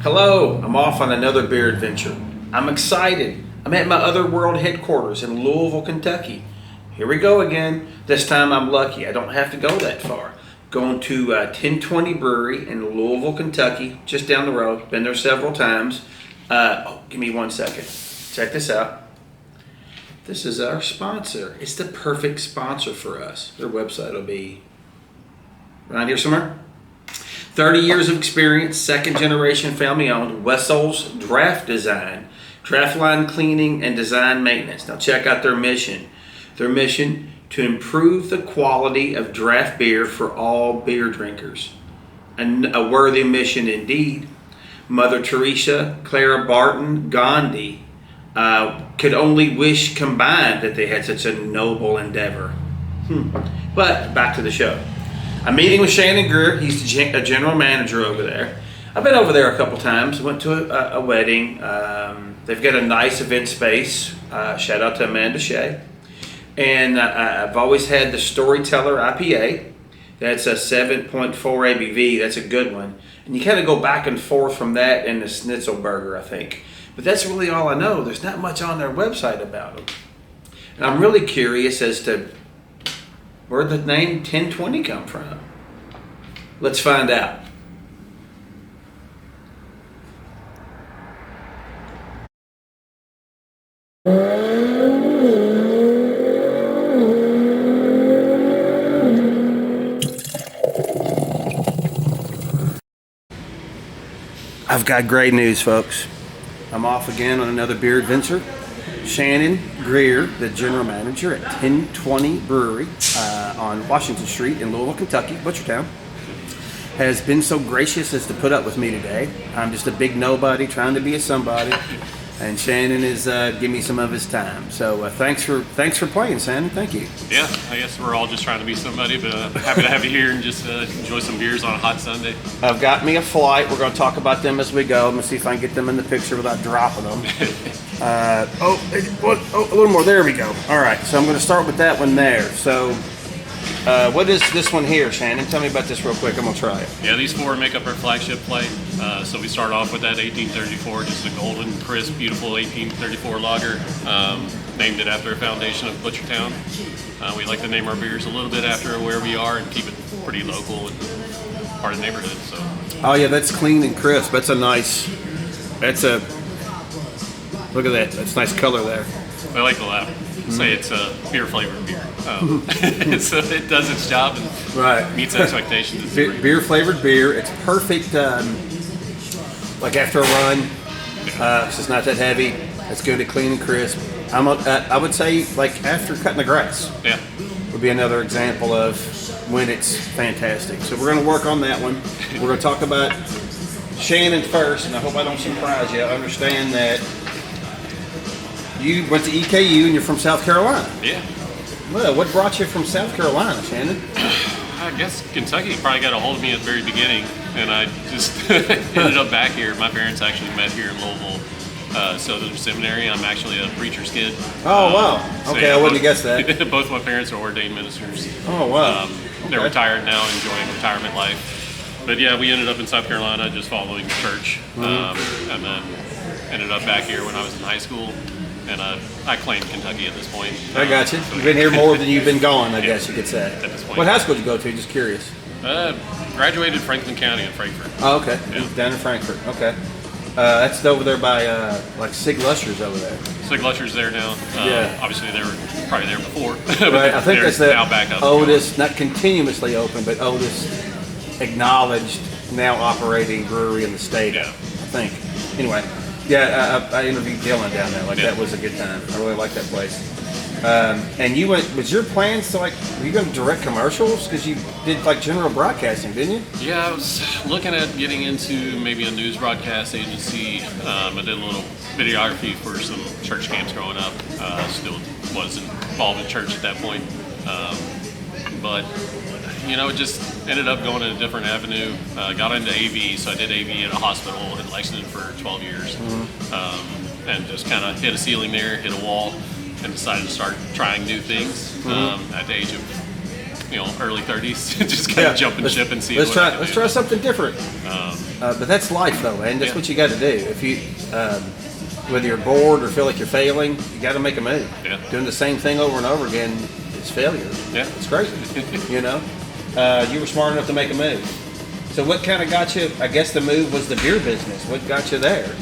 Hello, I'm off on another beer adventure. I'm excited. I'm at my other world headquarters in Louisville, Kentucky. Here we go again. This time I'm lucky. I don't have to go that far. Going to Ten20 Brewery in Louisville, Kentucky, just down the road. Been there several times. Give me 1 second. Check this out. This is our sponsor. It's the perfect sponsor for us. Their website will be around here somewhere. 30 years of experience, second generation family owned, Wessel's Draft Design, draft line cleaning and design maintenance. Now check out their mission. Their mission to improve the quality of draft beer for all beer drinkers. A worthy mission indeed. Mother Teresa, Clara Barton, Gandhi could only wish combined that they had such a noble endeavor. But back to the show. I'm meeting with Shannon Greer. He's a general manager over there. I've been over there a couple times. Went to a wedding. They've got a nice event space. Shout out to Amanda Shea. And I've always had the Storyteller IPA. That's a 7.4 ABV. That's a good one. And you kind of go back and forth from that and the Schnitzelburger, I think. But that's really all I know. There's not much on their website about them. And I'm really curious as to where the name 1020 come from. Let's find out. I've got great news, folks. I'm off again on another beer adventure. Shannon Greer, the general manager at 1020 Brewery on Washington Street in Louisville, Kentucky, Butchertown, has been so gracious as to put up with me today. I'm just a big nobody trying to be a somebody, and Shannon is giving me some of his time. So thanks for playing, Shannon. Thank you. Yeah, I guess we're all just trying to be somebody, but happy to have you here and just enjoy some beers on a hot Sunday. I've got me a flight. We're going to talk about them as we go. I'm going to see if I can get them in the picture without dropping them. A little more. There we go. All right, so I'm going to start with that one there. So what is this one here, Shannon? Tell me about this real quick. I'm going to try it. Yeah, these four make up our flagship plate. So we start off with that 1834, just a golden, crisp, beautiful 1834 lager, named it after a foundation of Butchertown. We like to name our beers a little bit after where we are and keep it pretty local and part of the neighborhood. So. Oh yeah, that's clean and crisp. Look at that. That's nice color there. I like to say it's a beer flavored beer. So it does its job and right. Meets expectations. Beer flavored beer. It's perfect. Like after a run, it's not that heavy. It's good and clean and crisp. I would say like after cutting the grass. Yeah. Would be another example of when it's fantastic. So we're going to work on that one. We're going to talk about Shannon first, and I hope I don't surprise you. I understand that you went to EKU and you're from South Carolina. Yeah. Well, what brought you from South Carolina, Shannon? I guess Kentucky probably got a hold of me at the very beginning, and I just ended up back here. My parents actually met here in Louisville, Southern Seminary. I'm actually a preacher's kid. Oh, wow. So okay, yeah, I wouldn't have guessed that. Both my parents are ordained ministers. Oh, wow. They're retired now, enjoying retirement life. But yeah, we ended up in South Carolina just following church, and then ended up back here when I was in high school. And I claim Kentucky at this point. I got you. You've been here more than you've been gone, I guess you could say. At this point. What high school did you go to? Just curious. Graduated Franklin County in Frankfort. Oh, okay. Yeah. Down in Frankfort. Okay. That's over there by like Sig Lusher's over there. Sig Lusher's there now. Yeah. Obviously, they were probably there before. Right. I think that's the now back up oldest, not continuously open, but oldest acknowledged now operating brewery in the state. Yeah. I think. Anyway. Yeah, I interviewed Dylan down there. That was a good time. I really like that place. And you was your plans to were you going to direct commercials? Because you did general broadcasting, didn't you? Yeah, I was looking at getting into maybe a news broadcast agency. I did a little videography for some church camps growing up. Still was involved in church at that point. But it just ended up going in a different avenue. Got into AV, so I did AV at a hospital in Lexington for 12 years. And just kind of hit a ceiling there, hit a wall, and decided to start trying new things at the age of early 30s, just kind of jump and ship and see. Let's try something different. But that's life, though, man. That's what you got to do. If you, whether you're bored or feel like you're failing, you got to make a move. Yeah. Doing the same thing over and over again is failure. Yeah, it's crazy. You were smart enough to make a move. So what kind of got you? I guess the move was the beer business. What got you there?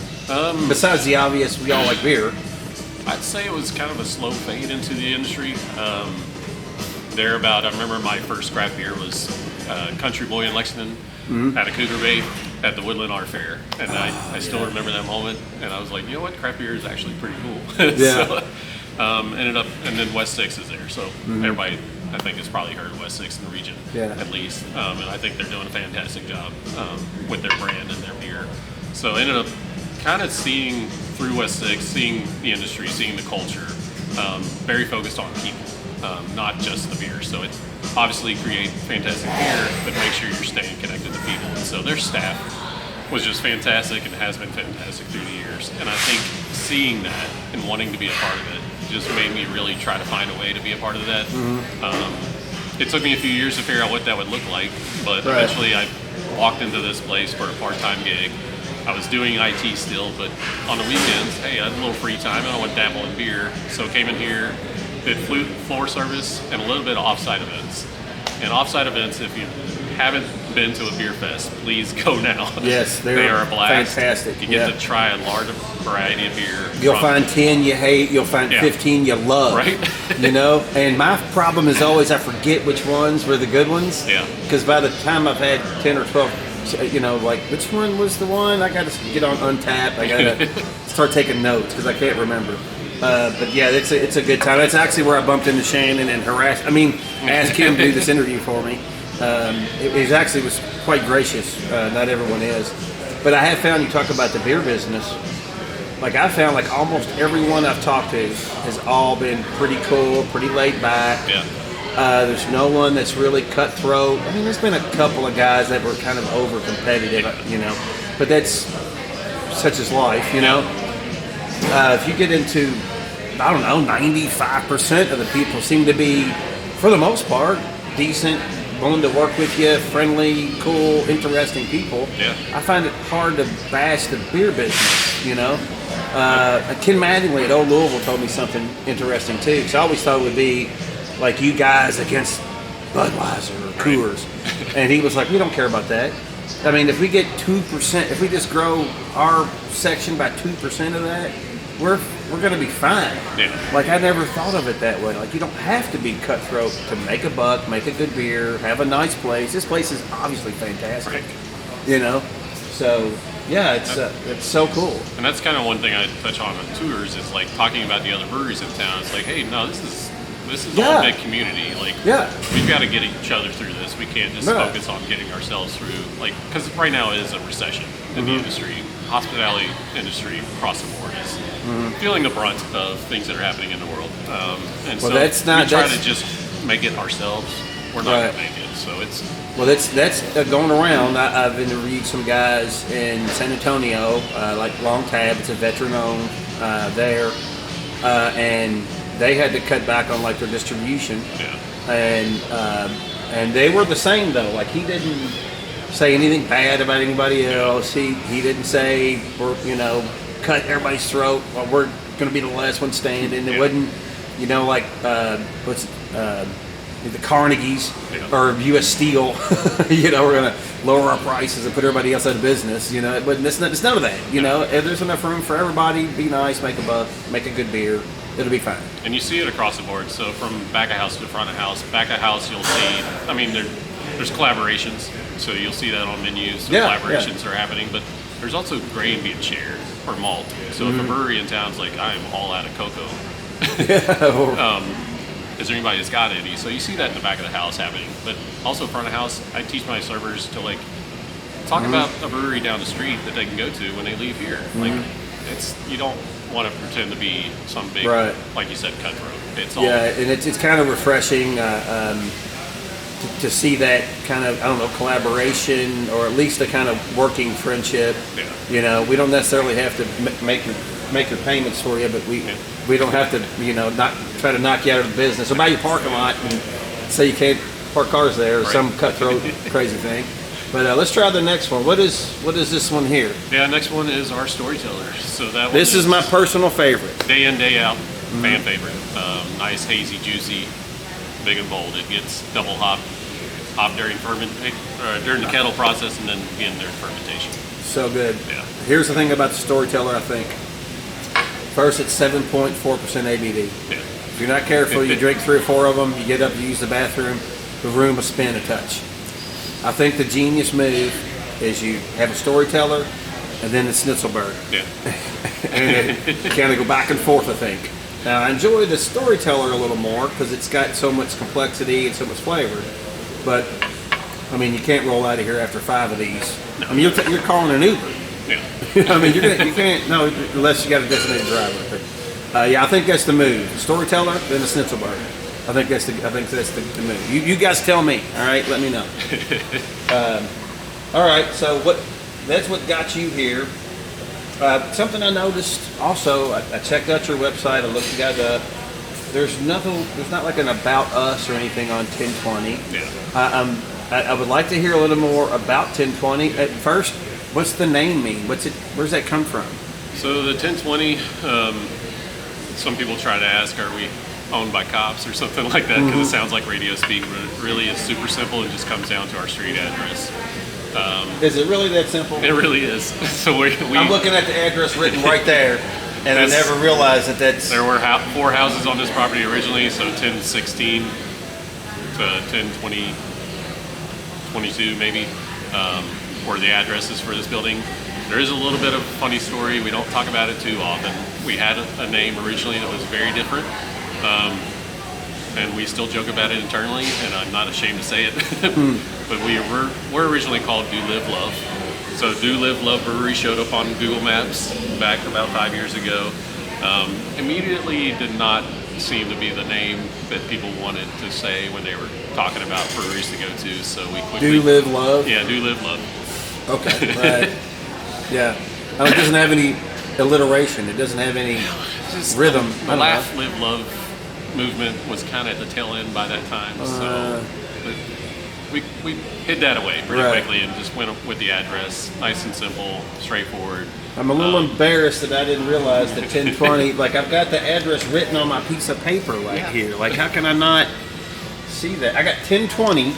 Besides the obvious, we all like beer. I'd say it was kind of a slow fade into the industry. I remember my first craft beer was Country Boy in Lexington at a Cougar Bay at the Woodland Art Fair, and I still remember that moment. And I was like, you know what, craft beer is actually pretty cool. Yeah. So, ended up, and then West Six is there, so everybody I think has probably heard of West Six in the region at least, and I think they're doing a fantastic job with their brand and their beer. So I ended up kind of seeing through West Six, seeing the industry, seeing the culture, very focused on people. Not just the beer. So it obviously create fantastic beer, but make sure you're staying connected to people. And so their staff was just fantastic and has been fantastic through the years. And I think seeing that and wanting to be a part of it just made me really try to find a way to be a part of that. It took me a few years to figure out what that would look like, but eventually I walked into this place for a part-time gig. I was doing IT still, but on the weekends, hey, I had a little free time and I want to dabble in beer. So came in here, did floor service and a little bit of offsite events. And offsite events, if you haven't been to a beer fest, please go now. Yes, they are a blast. Fantastic. You get to try a large variety of beer. You'll find 10 you hate, you'll find 15 you love. Right. And my problem is always I forget which ones were the good ones. Yeah. Because by the time I've had 10 or 12, like which one was the one? I got to get on Untapped. I got to start taking notes because I can't remember. But yeah, it's a good time. That's actually where I bumped into Shannon and asked him to do this interview for me. It actually was quite gracious. Not everyone is. But I have found, you talk about the beer business, like I found like almost everyone I've talked to has all been pretty cool, pretty laid back. Yeah. There's no one that's really cutthroat. I mean, there's been a couple of guys that were kind of over competitive, but that's such is life, If you get into, 95% of the people seem to be, for the most part, decent, willing to work with you, friendly, cool, interesting people. Yeah. I find it hard to bash the beer business, Ken Mattingly at Old Louisville told me something interesting too, because I always thought it would be like you guys against Budweiser or Coors. And he was like, we don't care about that. I mean, if we get 2%, if we just grow our section by 2% of that, we're going to be fine. Yeah. Like, I never thought of it that way. Like, you don't have to be cutthroat to make a buck, make a good beer, have a nice place. This place is obviously fantastic. Right. So, yeah, it's so cool. And that's kind of one thing I touch on tours is like talking about the other breweries in town. It's like, hey, no, this is all a big community. Like, we've got to get each other through this. We can't just focus on getting ourselves through. Like, because right now it is a recession in the industry. Hospitality industry across the board is feeling the brunt of things that are happening in the world. And so we try to just make it ourselves. We're not going to make it. So it's... Well, that's going around. I've interviewed some guys in San Antonio, like Long Tab. It's a veteran-owned there. And they had to cut back on like their distribution, and they were the same though. Like he didn't say anything bad about anybody else. He didn't say we're cut everybody's throat. Well, we're going to be the last one standing. It wasn't like the Carnegies or U.S. Steel. We're going to lower our prices and put everybody else out of business. But it's none of that. If there's enough room for everybody, be nice, make a buck, make a good beer. It'll be fine. And you see it across the board. So from back of house to front of house. Back of house, you'll see, there's collaborations. So you'll see that on menus. So collaborations are happening. But there's also grain being shared or malt. So if a brewery in town's like, I am all out of cocoa. Is there anybody that's got any? So you see that in the back of the house happening. But also front of house, I teach my servers to like talk about a brewery down the street that they can go to when they leave here. Like you don't want to pretend to be some big, like you said, cutthroat. It's all and it's kind of refreshing to see that kind of collaboration or at least a kind of working friendship. Yeah. We don't necessarily have to make your payments for you, but we don't have to not try to knock you out of the business or buy your parking lot and say you can't park cars there, or Right. some cutthroat crazy thing. But let's try the next one. What is this one here? Yeah, next one is our storyteller. So that one This is my personal favorite. day in, day out, fan favorite. Nice, hazy, juicy, big and bold. It gets double hop during during the kettle process, and then again during fermentation. So good. Yeah. Here's the thing about the storyteller, I think. First, it's 7.4% ABV. Yeah. If you're not careful, you drink 3 or 4 of them, you get up, you use the bathroom, the room will spin a touch. I think the genius move is you have a storyteller and then the Schnitzelberg. Yeah. And they kind of go back and forth, I think. Now, I enjoy the storyteller a little more because it's got so much complexity and so much flavor. But, I mean, you can't roll out of here after 5 of these. No. I mean, you're calling an Uber. Yeah. I mean, you can't, no, unless you got a designated driver. But, yeah, I think that's the move. Storyteller, then the Schnitzelberg. I think that's the move. You guys tell me, all right? Let me know. All right, so that's what got you here. Something I noticed also, I checked out your website, I looked you guys up. There's not like an about us or anything on 1020. Yeah. I would like to hear a little more about 1020. At first, what's the name mean? Where's that come from? So the 1020, some people try to ask, are we owned by cops or something like that? Because it sounds like radio speak, but it really is super simple and just comes down to our street address. Is it really that simple? It really is. So I'm looking at the address written right there, and I never realized that's... There were 4 houses on this property originally, so 1016 to 1020, 22 maybe, were the addresses for this building. There is a little bit of a funny story. We don't talk about it too often. We had a name originally that was very different, and we still joke about it internally, and I'm not ashamed to say it. But we were originally called Do Live Love. So Do Live Love Brewery showed up on Google Maps back about 5 years ago. Immediately did not seem to be the name that people wanted to say when they were talking about breweries to go to. So we quickly... Do Live Love? Yeah, Do Live Love. Okay, right. Yeah. It doesn't have any alliteration. It doesn't have any rhythm. The Laugh, Live, Love movement was kind of at the tail end by that time. So we hid that away pretty quickly and just went with the address. Nice and simple, straightforward. I'm a little embarrassed that I didn't realize that 1020, like I've got the address written on my piece of paper here. Like how can I not see that? I got 1020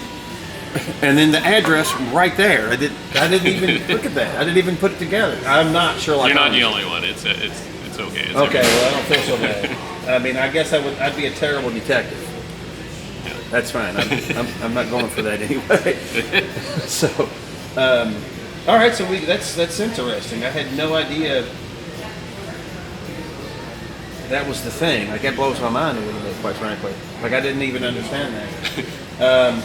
and then the address right there. I didn't even look at that. I didn't even put it together. I'm not sure. You're not the only one. It's okay. It's okay. Well, I don't feel so bad. I mean, I guess I'd be a terrible detective. Yeah. That's fine. I'm not going for that anyway. So, all right. So that's interesting. I had no idea that was the thing. Like that blows my mind a little bit, quite frankly. Like I didn't even understand that.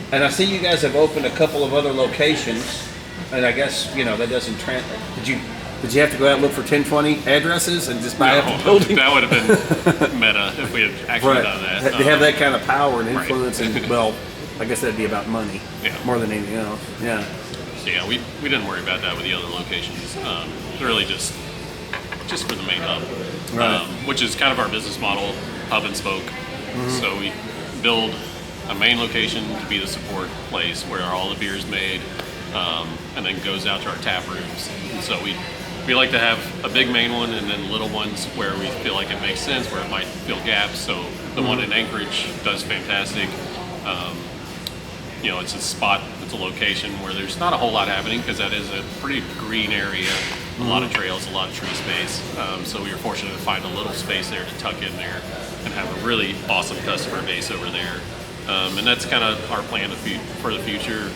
And I see you guys have opened a couple of other locations, and I guess that doesn't translate. Did you have to go out and look for 1020 addresses and just buy up the building? That would have been meta if we had actually done that. They have that kind of power and influence, and well, I guess that'd be about money more than anything else. Yeah. So yeah, we didn't worry about that with the other locations. Really just for the main hub, which is kind of our business model, hub and spoke. Mm-hmm. So we build a main location to be the support place where all the beer is made, and then goes out to our tap rooms. And so we like to have a big main one and then little ones where we feel like it makes sense, where it might fill gaps. So the one in Anchorage does fantastic. It's a spot, it's a location where there's not a whole lot happening because that is a pretty green area, a lot of trails, a lot of tree space. So we were fortunate to find a little space there to tuck in there and have a really awesome customer base over there. And that's kind of our plan for the future.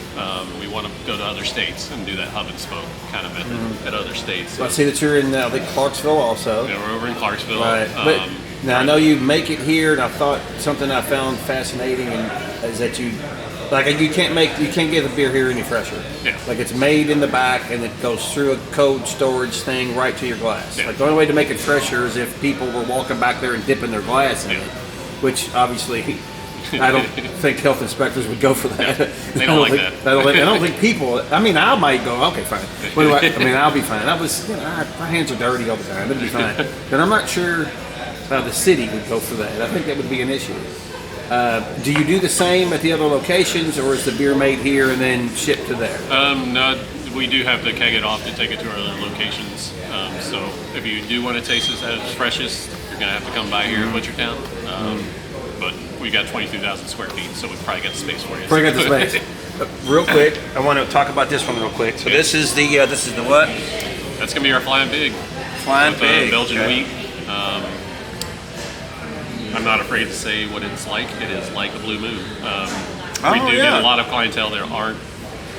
We want to go to other states and do that hub and spoke kind of method at other states. So I see that you're in Clarksville also. Yeah, we're over in Clarksville. Right. But now I know you make it here, and I thought something I found fascinating is that you can't get the beer here any fresher. Yeah. Like it's made in the back and it goes through a cold storage thing right to your glass. Yeah. Like the only way to make it fresher is if people were walking back there and dipping their glass in it, which obviously I don't think health inspectors would go for that. Yeah, they don't like that. I don't think people. I mean, I might go. Okay, fine. I'll be fine. My hands are dirty all the time. It'll be fine. But I'm not sure the city would go for that. I think that would be an issue. Do you do the same at the other locations, or is the beer made here and then shipped to there? No, we do have to keg it off to take it to our other locations. So if you do want to taste it at its freshest, you're going to have to come by here in Butchertown. But we got 22,000 square feet, so we probably got the space for you. Probably got the space. Real quick, I want to talk about this one real quick. So this is the what? That's going to be our Flying Pig. Flying with, Pig. Belgian wheat. I'm not afraid to say what it's like. It is like a Blue Moon. We do get a lot of clientele that aren't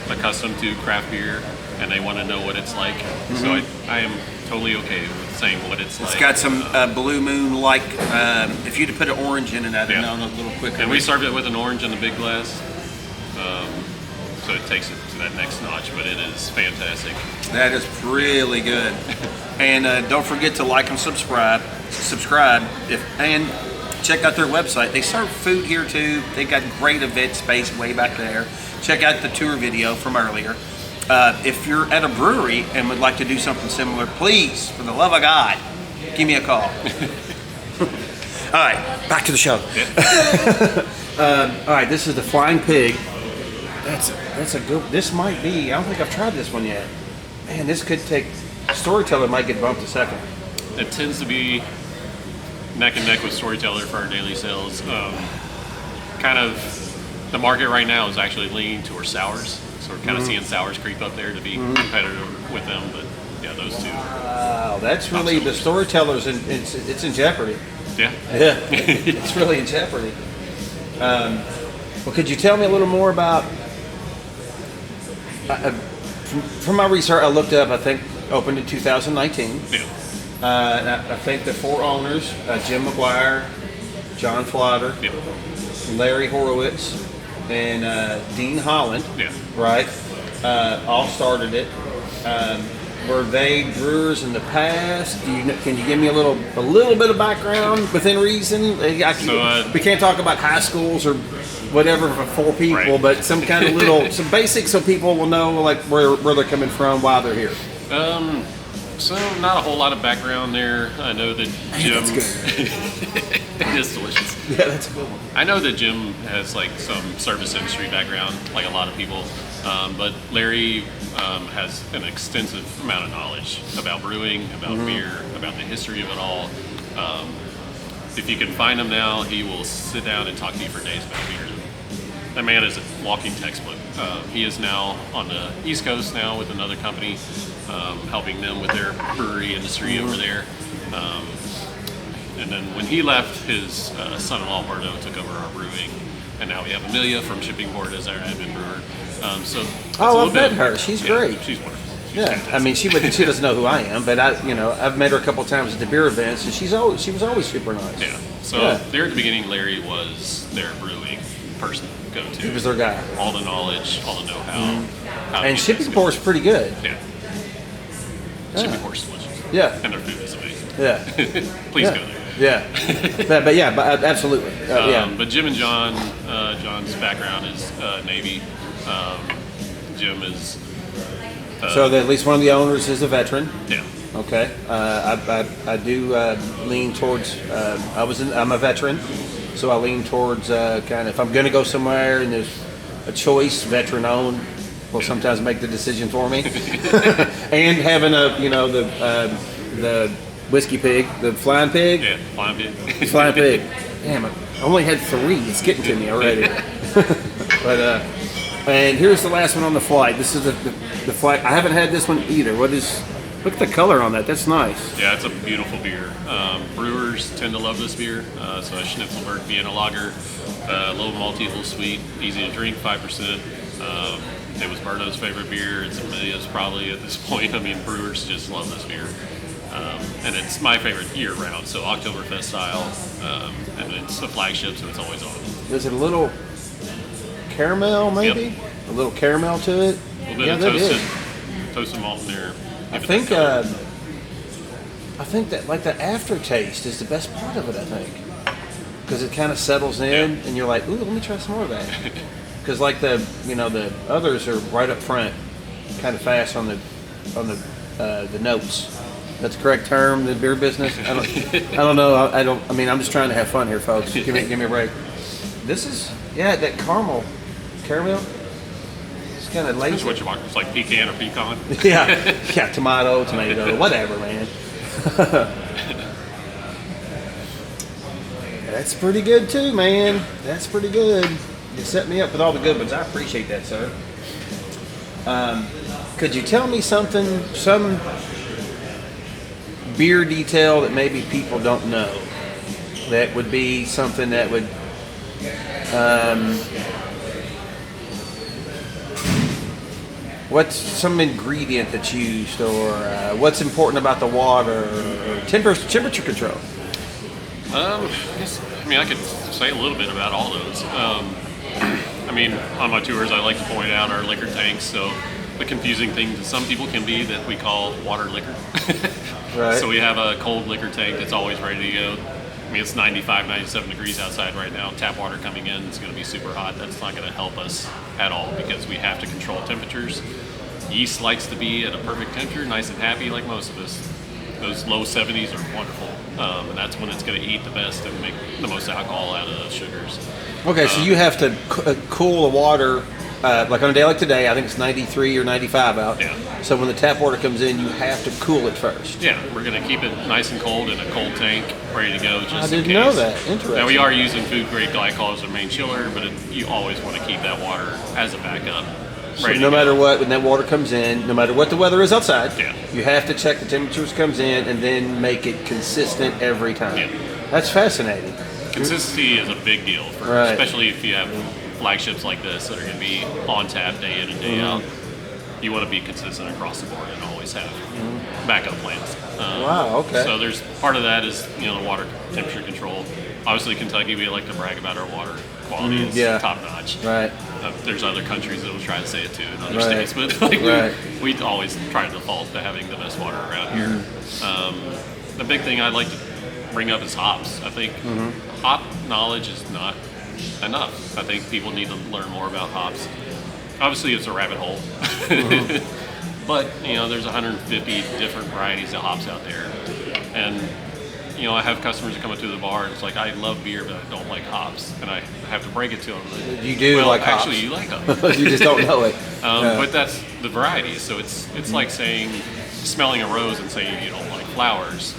accustomed to craft beer, and they want to know what it's like. So I am totally okay with saying what it's like. It's got some Blue Moon like. If you'd put an orange in it, I'd have known a little quicker. And we served it with an orange in a big glass, so it takes it to that next notch. But it is fantastic. That is really good. And don't forget to like and subscribe. And check out their website. They serve food here too. They got great event space way back there. Check out the tour video from earlier. If you're at a brewery and would like to do something similar, please, for the love of God, give me a call. All right, back to the show. All right, this is the Flying Pig. That's a good. This might be. I don't think I've tried this one yet. Man, this could take. Storyteller might get bumped a second. It tends to be neck and neck with Storyteller for our daily sales. Kind of, the market right now is actually leaning towards sours, so we're kind of seeing sours creep up there to be competitive with them. But yeah, those two. Wow, that's really the Storyteller's. It's in jeopardy. Yeah. Yeah, it's really in jeopardy. Well, could you tell me a little more about? From my research, I looked up. I think opened in 2019. Yeah. I think the four owners, Jim McGuire, John Flotter, Larry Horowitz, and Dean Holland, right, all started it. Were they brewers in the past? Can you give me a little bit of background within reason? We can't talk about high schools or whatever for four people, but some kind of some basics so people will know like where they're coming from, why they're here. So not a whole lot of background there. I know that Jim. That's good. It is delicious. Yeah, that's a good one. I know that Jim has like some service industry background, like a lot of people. But Larry has an extensive amount of knowledge about brewing, about beer, about the history of it all. If you can find him now, he will sit down and talk to you for days about beer. That man is a walking textbook. He is now on the East Coast now with another company, helping them with their brewery industry over there. And then when he left, his son-in-law Bardo took over our brewing, and now we have Amelia from Shipping Port as our admin brewer. I've met her. She's great. She's wonderful. She's fantastic. I mean, she doesn't know who I am, but I've met her a couple times at the beer events, and she was always super nice. Yeah. So there at the beginning, Larry was their brewing person, go-to. He was their guy. All the knowledge, all the know-how. And Shipping Port's pretty good. Yeah. Shipping Port's delicious. Yeah. And their food is amazing. Yeah. Please go there. Yeah. but absolutely. But Jim and John, John's background is Navy. Jim is. So at least one of the owners is a veteran. Yeah. Okay. I do lean towards. I'm a veteran, so I lean towards kind of if I'm going to go somewhere and there's a choice, veteran owned will sometimes make the decision for me. And having the Whiskey Pig, the Flying Pig. Yeah, Flying Pig. Flying Pig. Damn it! I only had 3. It's getting to me already. But and here's the last one on the flight. This is the flight. I haven't had this one either. Look at the color on that. That's nice. Yeah, it's a beautiful beer. Brewers tend to love this beer. So a Schnitzelberg Vienna Lager, low malty, low sweet, easy to drink, 5%. It was Berto's favorite beer. It's Amelia's probably at this point. I mean, brewers just love this beer. And it's my favorite year-round, so Oktoberfest style. And it's a flagship, so it's always on. Is it a little caramel, maybe? Yep. A little caramel to it? A little bit of toasted malt in there. I think that like the aftertaste is the best part of it, I think. Because it kind of settles in, and you're like, ooh, let me try some more of that. Because like the others are right up front, kind of fast on the notes. That's the correct term, the beer business. I don't know. I mean, I'm just trying to have fun here, folks. Give me a break. This is, that caramel. It's kind of lazy. That's what you want. It's like pecan or pecan. yeah, tomato, whatever, man. That's pretty good too, man. That's pretty good. You set me up with all the good ones. I appreciate that, sir. Could you tell me some beer detail that maybe people don't know? That would be something that would, what's some ingredient that's used, or what's important about the water, or temperature control? I could say a little bit about all those. On my tours, I like to point out our liquor tanks. So the confusing thing to some people can be that we call water liquor. Right. So we have a cold liquor tank that's always ready to go. It's 95, 97 degrees outside right now. Tap water coming in, it's going to be super hot. That's not going to help us at all because we have to control temperatures. Yeast likes to be at a perfect temperature, nice and happy like most of us. Those low 70s are wonderful, and that's when it's going to eat the best and make the most alcohol out of the sugars. Okay, so you have to cool the water, like on a day like today, I think it's 93 or 95 out. Yeah. So when the tap water comes in, you have to cool it first. Yeah, we're going to keep it nice and cold in a cold tank, ready to go just in case. I didn't know that. Interesting. Now, we are using food-grade glycol as our main chiller, but you always want to keep that water as a backup. So no matter what, when that water comes in, no matter what the weather is outside, you have to check the temperatures comes in and then make it consistent every time. Yeah. That's fascinating. Consistency is a big deal, especially if you have flagships like this that are going to be on tap day in and day out. You want to be consistent across the board and always have backup plans. Wow, okay. So there's part of that is the water temperature control. Obviously, Kentucky, we like to brag about our water quality is top notch. Right. There's other countries that will try to say it too in other states, but we always try to default to having the best water around here. The big thing I'd like to bring up is hops. I think hop knowledge is not enough. I think people need to learn more about hops. Obviously, it's a rabbit hole, but there's 150 different varieties of hops out there, and I have customers that come up to the bar and it's like, I love beer, but I don't like hops. And I have to break it to them. You do like hops. Actually, you like them. You just don't know it. But that's the variety. So it's like smelling a rose and saying you don't like flowers.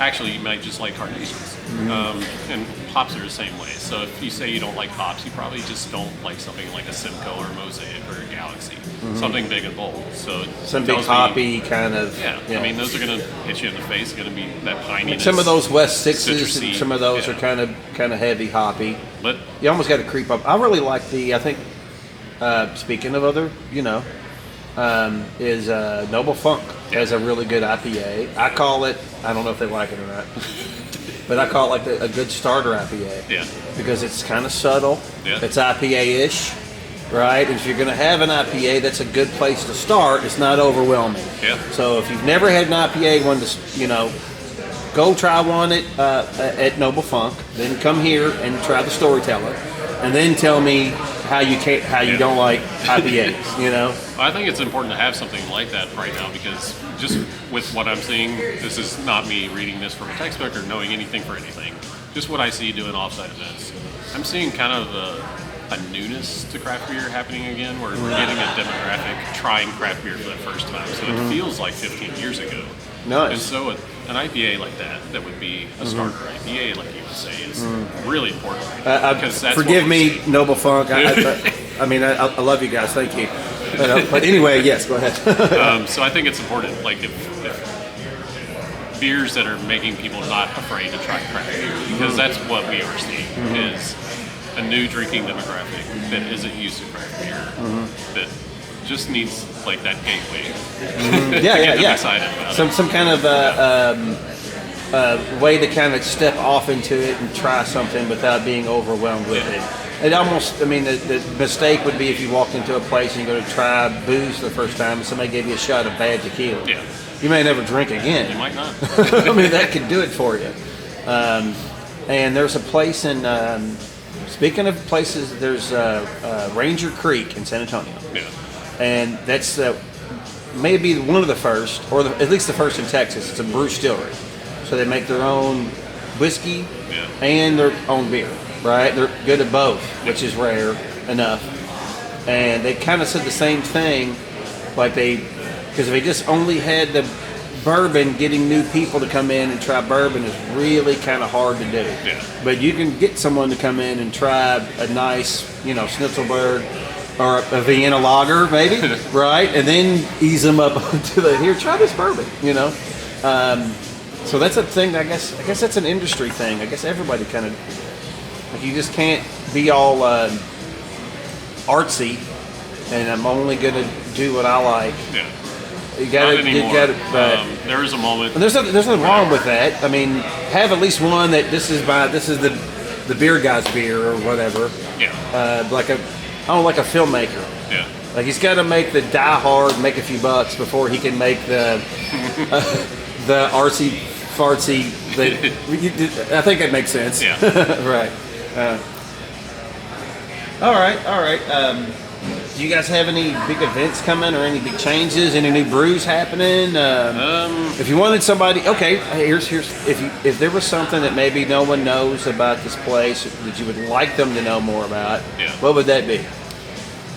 Actually, you might just like carnations. And hops are the same way. So if you say you don't like hops, you probably just don't like something like a Simcoe or a Mosaic or a Galaxy. Something big and bold. So some big hoppy kind of. Yeah. Those are going to hit you in the face. Going to be that pininess. Some of those West Sixes, citrusy, some of those are kind of heavy hoppy. But you almost got to creep up. I really like speaking of other, is Noble Funk has a really good IPA. I call it, I don't know if they like it or not, but I call it like a good starter IPA. Yeah. Because it's kind of subtle. Yeah. It's IPA-ish, right? And if you're going to have an IPA, that's a good place to start. It's not overwhelming. Yeah. So if you've never had an IPA, go try one at Noble Funk. Then come here and try the Storyteller, and then tell me how you don't like IPAs. I think it's important to have something like that right now because just with what I'm seeing, this is not me reading this from a textbook or knowing anything for anything. Just what I see doing offsite events. I'm seeing kind of a newness to craft beer happening again where we're getting a demographic trying craft beer for the first time. So it feels like 15 years ago. Nice. And so an IPA like that would be a starter IPA, like you would say, is really important. Because that's forgive me, Noble Funk. I love you guys. Thank you. But anyway, yes, go ahead. So I think it's important, like if beers that are making people not afraid to try craft beer, because that's what we are seeing is a new drinking demographic that isn't used to craft beer, that just needs like that gateway. Excited about some kind of way to kind of step off into it and try something without being overwhelmed with it. It almost, the mistake would be if you walked into a place and you go to try booze for the first time and somebody gave you a shot of bad tequila. Yeah. You may never drink again. You might not. That could do it for you. And there's a place in, speaking of places, there's Ranger Creek in San Antonio. Yeah. And that's maybe one of the first, or at least the first in Texas. It's a brew distillery. So they make their own whiskey and their own beer. right? They're good at both, which is rare enough. And they kind of said the same thing, like because if they just only had the bourbon, getting new people to come in and try bourbon is really kind of hard to do. Yeah. But you can get someone to come in and try a nice, Schnitzelberg or a Vienna lager, maybe, right? And then ease them up to here, try this bourbon, So that's a thing. I guess that's an industry thing. I guess everybody kind of, like, you just can't be all artsy, and I'm only gonna do what I like. Yeah. You gotta. There is a moment. And there's nothing wrong with that. I mean, have at least one that this is the beer guy's beer or whatever. Yeah. Like a filmmaker. Yeah. Like, he's got to make the Die Hard, make a few bucks before he can make the artsy fartsy. I think that makes sense. Yeah. Right. All right. Do you guys have any big events coming, or any big changes? Any new brews happening? If you wanted somebody, okay. Here's if there was something that maybe no one knows about this place that you would like them to know more about, yeah. What would that be?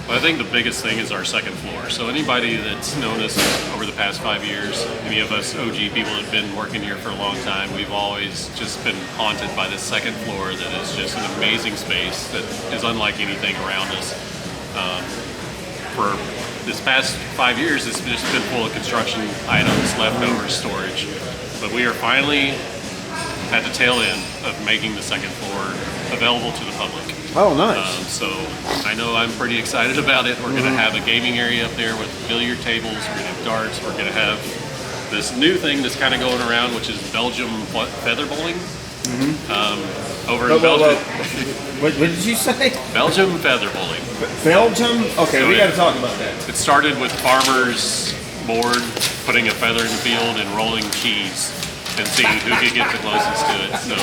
Well, I think the biggest thing is our second floor. So anybody that's known us over the past 5 years, any of us OG people that have been working here for a long time, we've always just been haunted by this second floor that is just an amazing space that is unlike anything around us. For this past 5 years, it's just been full of construction items, leftovers, storage. But we are finally at the tail end of making the second floor available to the public. Oh, nice. So I know I'm pretty excited about it. We're going to have a gaming area up there with billiard tables. We're going to have darts. We're going to have this new thing that's kind of going around, which is Belgium feather bowling. Over in Belgium. What did you say? Belgium feather bowling. Belgium? Okay, So we got to talk about that. It started with farmers board, putting a feather in the field and rolling cheese and seeing who could get the closest to it. So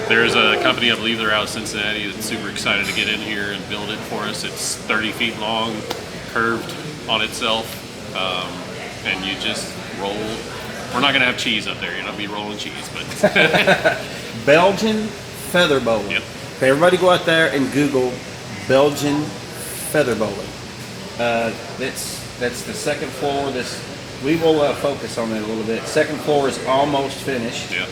there's a company, I believe they're out of Cincinnati, that's super excited to get in here and build it for us. It's 30 feet long, curved on itself, and you just roll. We're not going to have cheese up there. You're not be rolling cheese, but Belgian feather bowling. Yep. Okay, everybody go out there and Google Belgian feather bowling. That's the second floor. We will focus on that a little bit. Second floor is almost finished. Yeah.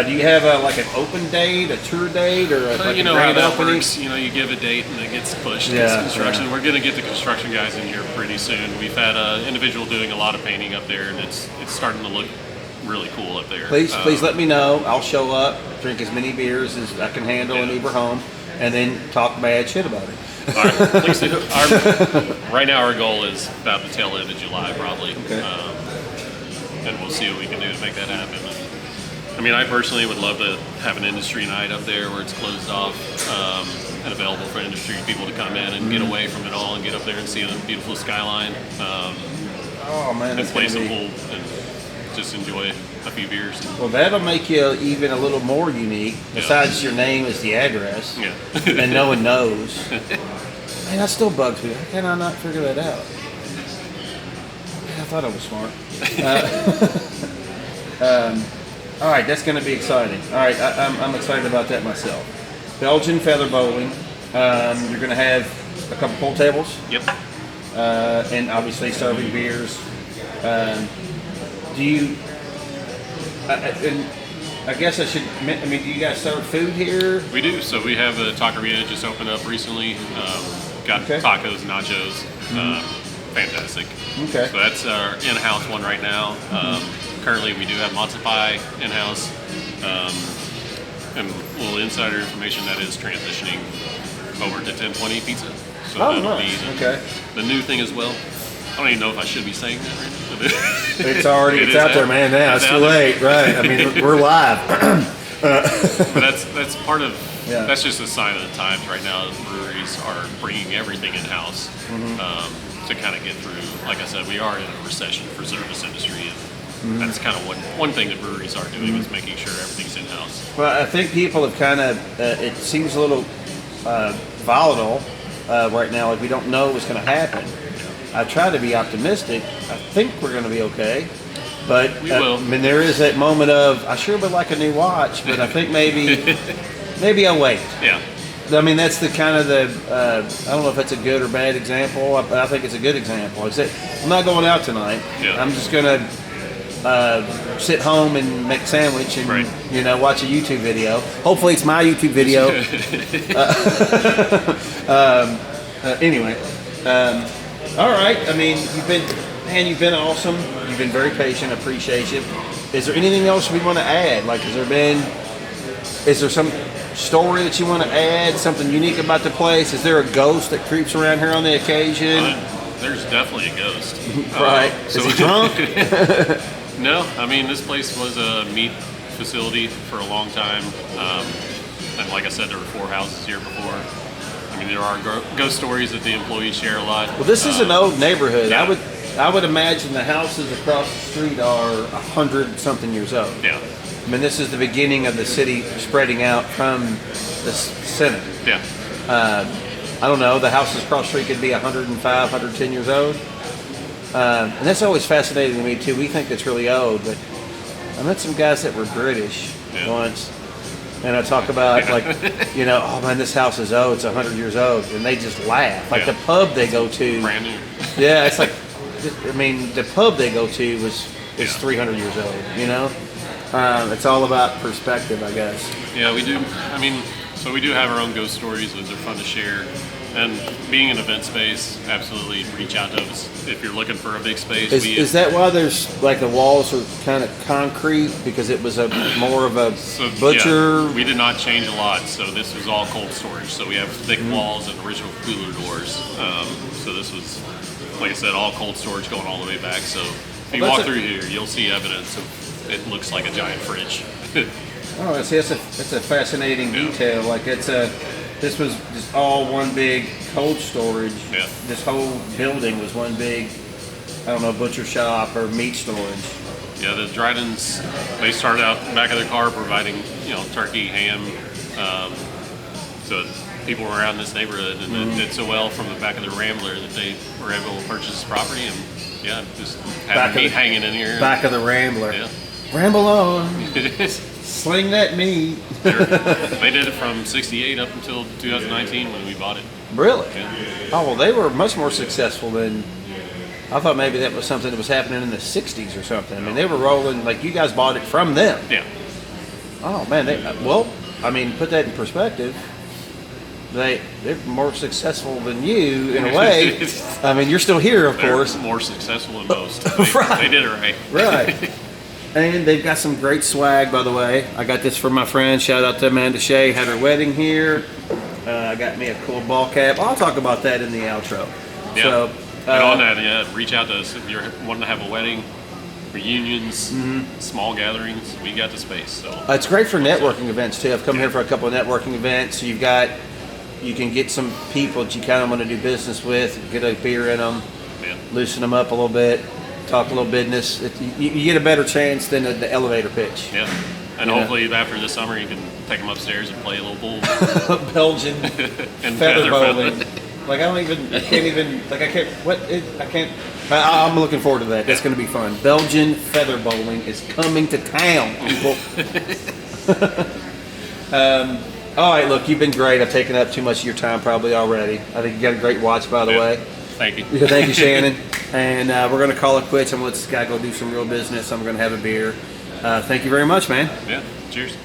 Do you have an open date, a tour date, or a you know grand how that opening? works. You give a date and it gets pushed. Yeah, It's construction. yeah. We're going to get the construction guys in here pretty soon. We've had an individual doing a lot of painting up there, and it's starting to look really cool up there. Please let me know. I'll show up, drink as many beers as I can handle, and Uber home, and then talk bad shit about it. All right. Please do. Right now our goal is about the tail end of July, probably. Okay. And we'll see what we can do to make that happen. I mean, I personally would love to have an industry night up there where it's closed off and available for industry people to come in and get away from it all and get up there and see the beautiful skyline. Oh man, And that's play gonna some be... pool and just enjoy a few beers. Well, that'll make you even a little more unique. Besides your name is the address, Yeah. and no one knows. Man, that still bugs me. How can I not figure that out? I thought I was smart. All right, that's going to be exciting. All right, I'm excited about that myself. Belgian feather bowling. You're going to have a couple pool tables. Yep. And obviously serving beers. Do you? And I guess I should. I mean, do you guys serve food here? We do. So we have a taqueria just opened up recently. Got tacos, nachos. Fantastic. Okay. So that's our in-house one right now. Currently, we do have matzo pie in-house. And a little insider information that is transitioning over to 1020 pizza. So that'll nice. be the new thing as well. I don't even know if I should be saying that right now. It's already it's out there, man. Now it's too late, right? I mean, we're live. But that's part of. Yeah. That's just a sign of the times right now. Breweries are bringing everything in house to kind of get through. Like I said, we are in a recession for service industry, and that's kind of one thing that breweries are doing is making sure everything's in house. Well, I think people have kind of. It seems a little volatile right now. Like we don't know what's going to happen. I try to be optimistic. I think we're going to be okay. But we will. I mean, there is that moment of, I sure would like a new watch, but I think maybe maybe I'll wait. Yeah. I mean, that's the kind of I don't know if that's a good or bad example. I think it's a good example. I'm not going out tonight. Yeah. I'm just going to sit home and make a sandwich and, watch a YouTube video. Hopefully it's my YouTube video. Anyway. All right. I mean, you've been awesome. You've been very patient. Appreciate you. Is there anything else we want to add? Like, is there some story that you want to add? Something unique about the place? Is there a ghost that creeps around here on the occasion? There's definitely a ghost. Right. Is he drunk? No. I mean, this place was a meat facility for a long time. And like I said, there were 4 houses here before. I mean, there are ghost stories that the employees share a lot. Well, this is an old neighborhood. Yeah. I would imagine the houses across the street are 100-something years old. Yeah. I mean, this is the beginning of the city spreading out from the center. Yeah. I don't know. The houses across the street could be 105, 110 years old. And that's always fascinating to me, too. We think it's really old, but I met some guys that were British once. And I talk about, oh man, this house is old. It's 100 years old. And they just laugh. Like the pub they go to. Brand new. Yeah, it's like, I mean, the pub they go to is 300 years old, It's all about perspective, I guess. Yeah, we do. I mean, so we do have our own ghost stories. Those are fun to share. And being an event space, absolutely reach out to us if you're looking for a big space. Is that why there's like the walls are kind of concrete because it was more of a butcher? Yeah, we did not change a lot, so this was all cold storage. So we have thick walls and original cooler doors. So this was, like I said, all cold storage going all the way back. So if you walk through here, you'll see evidence of it looks like a giant fridge. Oh, see, that's a fascinating detail. Like this was just all one big cold storage. Yeah. This whole building was one big, I don't know, butcher shop or meat storage. Yeah, the Drydens, they started out in the back of their car providing, turkey, ham. So people were around this neighborhood and it did so well from the back of the Rambler that they were able to purchase this property and just have meat hanging in here. Back of the Rambler. Yeah. Ramble on. Sling that meat. They did it from 68 up until 2019 when we bought it. Really? Yeah. Oh, well, they were much more successful than... I thought maybe that was something that was happening in the 60s or something. I mean, they were rolling... Like, you guys bought it from them. Yeah. Oh, man. Put that in perspective. They're more successful than you, in a way. I mean, you're still here, of course. More successful than most. Right. They did it right. Right. And they've got some great swag, by the way. I got this for my friend. Shout out to Amanda Shea. Had her wedding here. I got me a cool ball cap. I'll talk about that in the outro. Yeah. So, and on that, reach out to us if you're wanting to have a wedding, reunions, small gatherings. We got the space. So it's great for networking events too. I've come here for a couple of networking events. You can get some people that you kind of want to do business with, get a beer in them, loosen them up a little bit. Talk a little business. You get a better chance than the elevator pitch. Yeah, and hopefully after the summer you can take them upstairs and play a little pool. Belgian and feather bowling. Like I'm looking forward to that. That's going to be fun. Belgian feather bowling is coming to town, people. All right, look, you've been great. I've taken up too much of your time probably already. I think you got a great watch, by the way. Thank you. Yeah, thank you, Shannon. And we're going to call it quits. I'm going to let this guy go do some real business. I'm going to have a beer. Thank you very much, man. Yeah, cheers.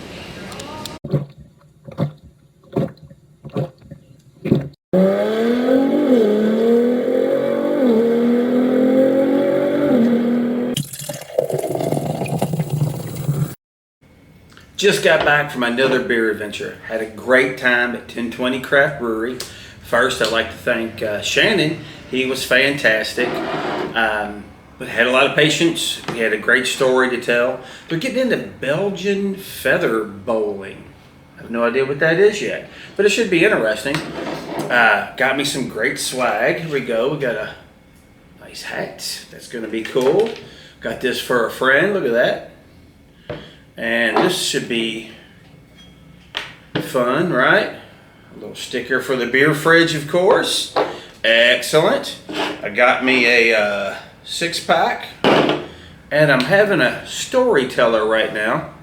Just got back from another beer adventure. Had a great time at 1020 Craft Brewery. First, I'd like to thank Shannon. He was fantastic. But had a lot of patience. He had a great story to tell. They're getting into Belgian feather bowling. I have no idea what that is yet, but it should be interesting. Got me some great swag. Here we go. We got a nice hat. That's going to be cool. Got this for a friend. Look at that. And this should be fun, right? A little sticker for the beer fridge, of course. Excellent. I got me a 6-pack. And I'm having a storyteller right now.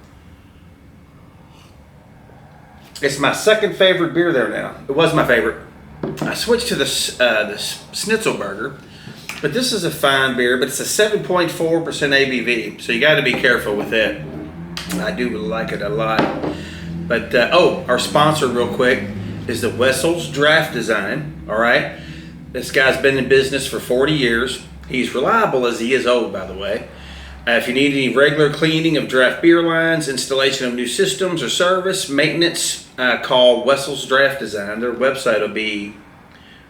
It's my second favorite beer there now. It was my favorite. I switched to the Schnitzelburger, but this is a fine beer, but it's a 7.4% ABV, so you got to be careful with it. I do like it a lot. But, our sponsor real quick is the Wessel's Draft Design, all right? This guy's been in business for 40 years. He's reliable as he is old, by the way. If you need any regular cleaning of draft beer lines, installation of new systems or service, maintenance, call Wessel's Draft Design. Their website will be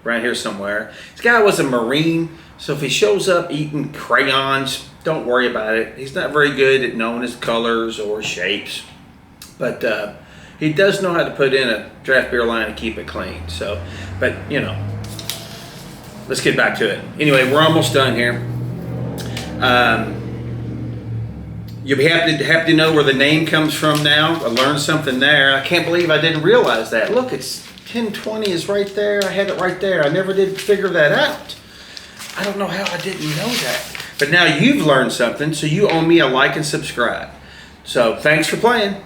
right here somewhere. This guy was a Marine, so if he shows up eating crayons, don't worry about it. He's not very good at knowing his colors or shapes, but he does know how to put in a draft beer line and keep it clean. So, but let's get back to it. Anyway, we're almost done here. You'll be happy to know where the name comes from now. I learned something there. I can't believe I didn't realize that. Look, it's 1020 is right there. I had it right there. I never did figure that out. I don't know how I didn't know that. But now you've learned something, so you owe me a like and subscribe. So thanks for playing.